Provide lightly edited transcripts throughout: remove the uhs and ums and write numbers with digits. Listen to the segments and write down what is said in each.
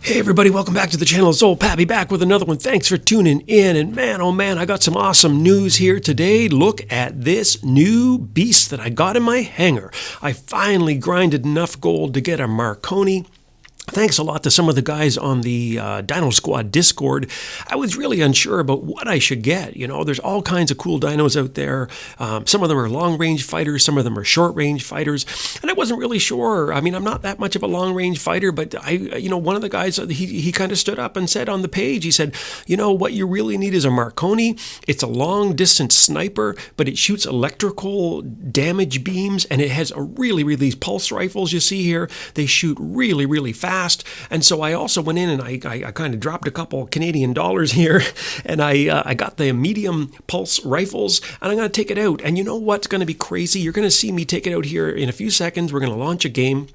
Hey everybody, welcome back to the channel. It's old Pappy back with another one. Thanks for tuning in. And man, oh man, I got some awesome news here today. Look at this new beast that I got in my hangar. I finally grinded enough gold to get a Marconi. Thanks a lot to some of the guys on the Dino Squad Discord. I was really unsure about what I should get. You know, there's all kinds of cool dinos out there. Some of them are long-range fighters. Some of them are short-range fighters. And I wasn't really sure. I mean, I'm not that much of a long-range fighter, but one of the guys, he kind of stood up and said on the page, he said, you know, what you really need is a Marconi. It's a long-distance sniper, but it shoots electrical damage beams, and it has a these pulse rifles you see here. They shoot really, really fast. And so I also went in and I kind of dropped a couple Canadian dollars here, and I got the medium pulse rifles, and I'm going to take it out. And you know what's going to be crazy? You're going to see me take it out here in a few seconds. We're going to launch a game.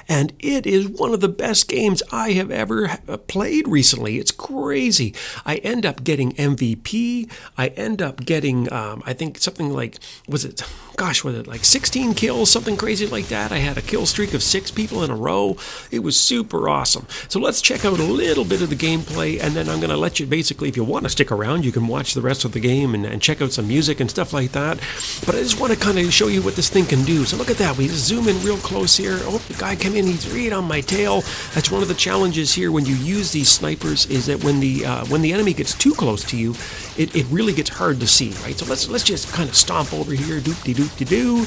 And it is one of the best games I have ever played recently. It's crazy. I end up getting MVP. I end up getting, I think something like, was it like 16 kills, something crazy like that. I had a kill streak of 6 people in a row. It was super awesome. So let's check out a little bit of the gameplay, and then I'm going to let you basically, if you want to stick around, you can watch the rest of the game and check out some music and stuff like that. But I just want to kind of show you what this thing can do. So look at that. We just zoom in real close here. Oh, the guy came in. He's right on my tail. That's one of the challenges here when you use these snipers, is that when the enemy gets too close to you, it really gets hard to see, right? So let's just kind of stomp over here, doop-de-doop-de-doo.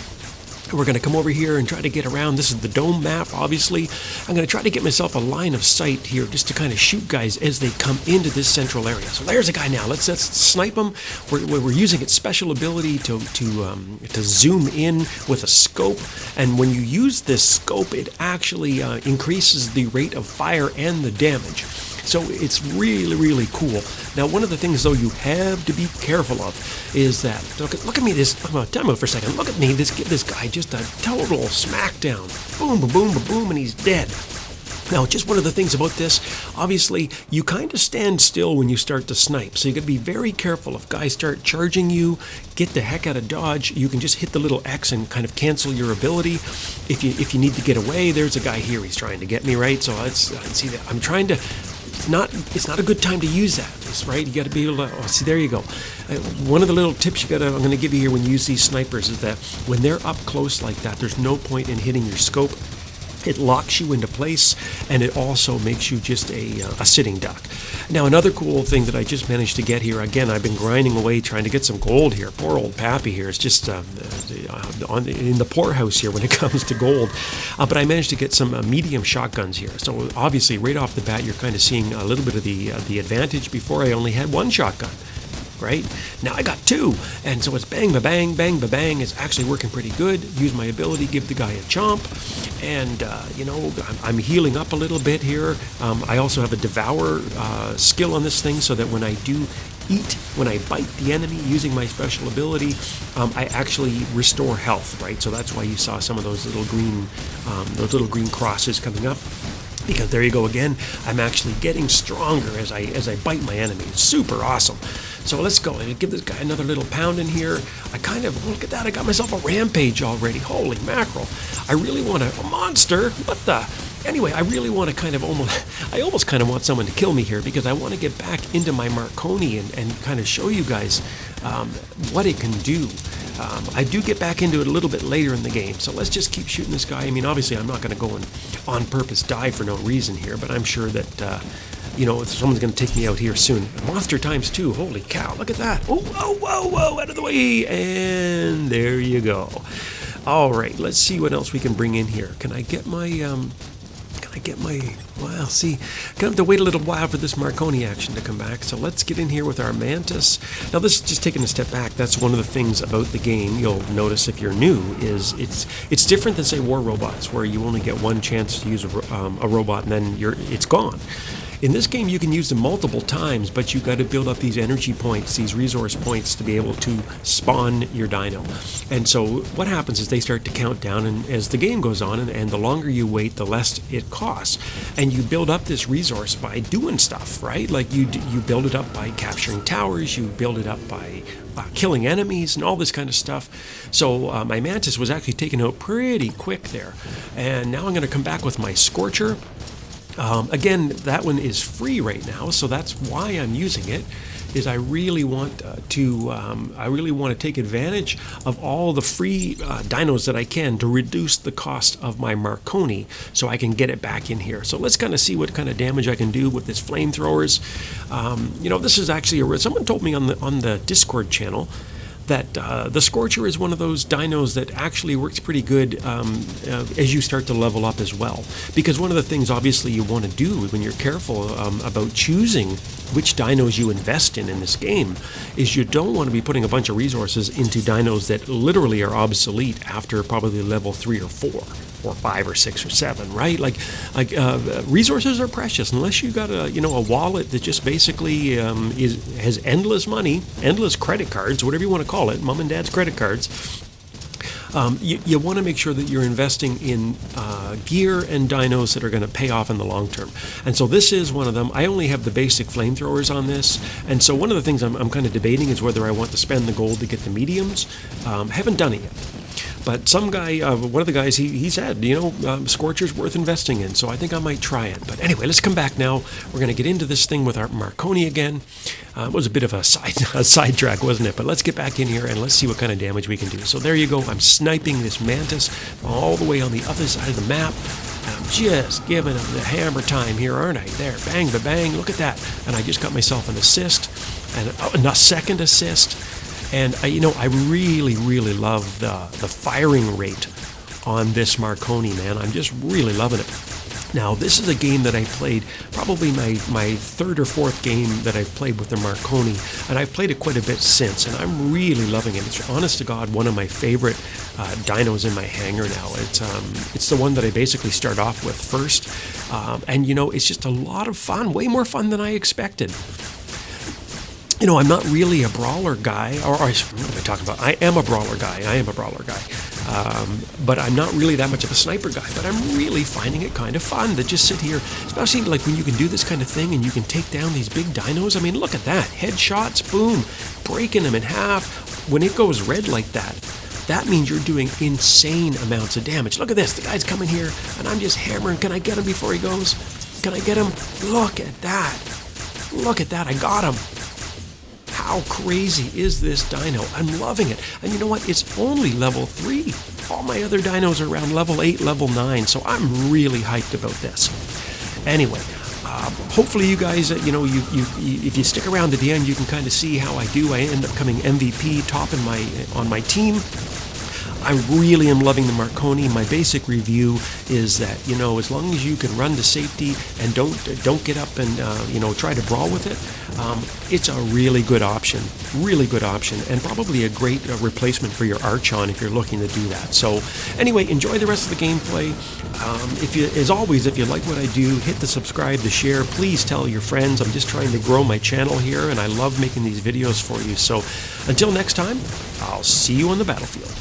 We're going to come over here and try to get around. This is the dome map, obviously. I'm going to try to get myself a line of sight here just to kind of shoot guys as they come into this central area. So there's a guy now. Let's snipe him. We're using its special ability to zoom in with a scope. And when you use this scope, it actually increases the rate of fire and the damage. So it's really, really cool. Now, one of the things, though, you have to be careful of is that, look at me, time out for a second. Look at me, give this guy just a total smackdown. Boom, boom, boom, boom, boom, and he's dead. Now, just one of the things about this, obviously, you kind of stand still when you start to snipe. So you got to be very careful. If guys start charging you, get the heck out of dodge. You can just hit the little X and kind of cancel your ability. If you need to get away, there's a guy here. He's trying to get me, right? So let's see that. I'm trying to... It's not a good time to use that, right? You got to be able to, see, there you go. One of the little tips I'm going to give you here when you use these snipers is that when they're up close like that, there's no point in hitting your scope. It locks you into place, and it also makes you just a sitting duck. Now, another cool thing that I just managed to get here, again, I've been grinding away trying to get some gold here. Poor old Pappy here is just in the poorhouse here when it comes to gold. But I managed to get some medium shotguns here. So obviously, right off the bat, you're kind of seeing a little bit of the advantage. Before, I only had one shotgun. Right? Now I got 2, and so it's bang, ba-bang, bang, ba-bang. It's actually working pretty good. Use my ability, give the guy a chomp, and, I'm healing up a little bit here. I also have a devour skill on this thing, so that when I do eat, when I bite the enemy using my special ability, I actually restore health, right? So that's why you saw some of those little green crosses coming up. Because there you go again, I'm actually getting stronger as I bite my enemy. It's super awesome. So let's go and give this guy another little pound in here. Look at that, I got myself a rampage already. Holy mackerel. I really want a monster. What the? Anyway, I really want to almost kind of want someone to kill me here, because I want to get back into my Marconi and kind of show you guys what it can do. I do get back into it a little bit later in the game, so let's just keep shooting this guy. I mean, obviously, I'm not going to go and on purpose die for no reason here, but I'm sure that, someone's going to take me out here soon. Monster times 2, holy cow, look at that. Oh, whoa, out of the way, and there you go. All right, let's see what else we can bring in here. Can I get my... well, see, gonna have to wait a little while for this Marconi action to come back. So let's get in here with our Mantis. Now, this is just taking a step back. That's one of the things about the game you'll notice if you're new, is it's different than, say, War Robots, where you only get one chance to use a robot and then it's gone. In this game, you can use them multiple times, but you got to build up these energy points, these resource points, to be able to spawn your dino. And so what happens is they start to count down, and as the game goes on, and the longer you wait, the less it costs. And you build up this resource by doing stuff, right? Like you build it up by capturing towers, you build it up by killing enemies and all this kind of stuff. So my Mantis was actually taken out pretty quick there. And now I'm going to come back with my Scorcher. Again, that one is free right now, so that's why I'm using it. Is I really want to take advantage of all the free dinos that I can to reduce the cost of my Marconi, so I can get it back in here. So let's kind of see what kind of damage I can do with this flamethrowers. This is actually someone told me on the Discord channel that the Scorcher is one of those dinos that actually works pretty good as you start to level up as well. Because one of the things obviously you want to do when you're careful about choosing which dinos you invest in this game is you don't want to be putting a bunch of resources into dinos that literally are obsolete after probably level 3 or 4. Or 5 or 6 or 7, right? Like resources are precious unless you got a wallet that just basically has endless money, endless credit cards, whatever you want to call it, mom and dad's credit cards. You want to make sure that you're investing in gear and dinos that are going to pay off in the long term. And so this is one of them. I only have the basic flamethrowers on this. And so one of the things I'm kind of debating is whether I want to spend the gold to get the mediums. Haven't done it yet. But some guy, one of the guys, he said, Scorcher's worth investing in, so I think I might try it. But anyway, let's come back now. We're going to get into this thing with our Marconi again. It was a bit of a sidetrack, wasn't it? But let's get back in here and let's see what kind of damage we can do. So there you go. I'm sniping this mantis all the way on the other side of the map. And I'm just giving him the hammer time here, aren't I? There, bang, ba-bang, look at that. And I just got myself an assist, and a second assist. And I really, really love the firing rate on this Marconi, man. I'm just really loving it. Now, this is a game that I played, probably my third or fourth game that I've played with the Marconi, and I've played it quite a bit since, and I'm really loving it. It's, honest to God, one of my favorite dinos in my hangar now. It's the one that I basically start off with first, and it's just a lot of fun, way more fun than I expected. I'm not really a brawler guy, what am I talking about? I am a brawler guy. But I'm not really that much of a sniper guy. But I'm really finding it kind of fun to just sit here, especially like when you can do this kind of thing and you can take down these big dinos. I mean, look at that. Headshots, boom, breaking them in half. When it goes red like that, that means you're doing insane amounts of damage. Look at this. The guy's coming here, and I'm just hammering. Can I get him before he goes? Can I get him? Look at that. Look at that. I got him. How crazy is this dino? I'm loving it. And you know what? It's only level 3. All my other dinos are around level 8, level 9, so I'm really hyped about this. Anyway, hopefully you guys, if you stick around to the end, you can kind of see how I do. I end up coming MVP, top on my team. I really am loving the Marconi. My basic review is that, as long as you can run to safety and don't get up and, try to brawl with it, it's a really good option, and probably a great replacement for your Archon if you're looking to do that. So anyway, enjoy the rest of the gameplay. As always, if you like what I do, hit the subscribe, the share. Please tell your friends. I'm just trying to grow my channel here, and I love making these videos for you. So until next time, I'll see you on the battlefield.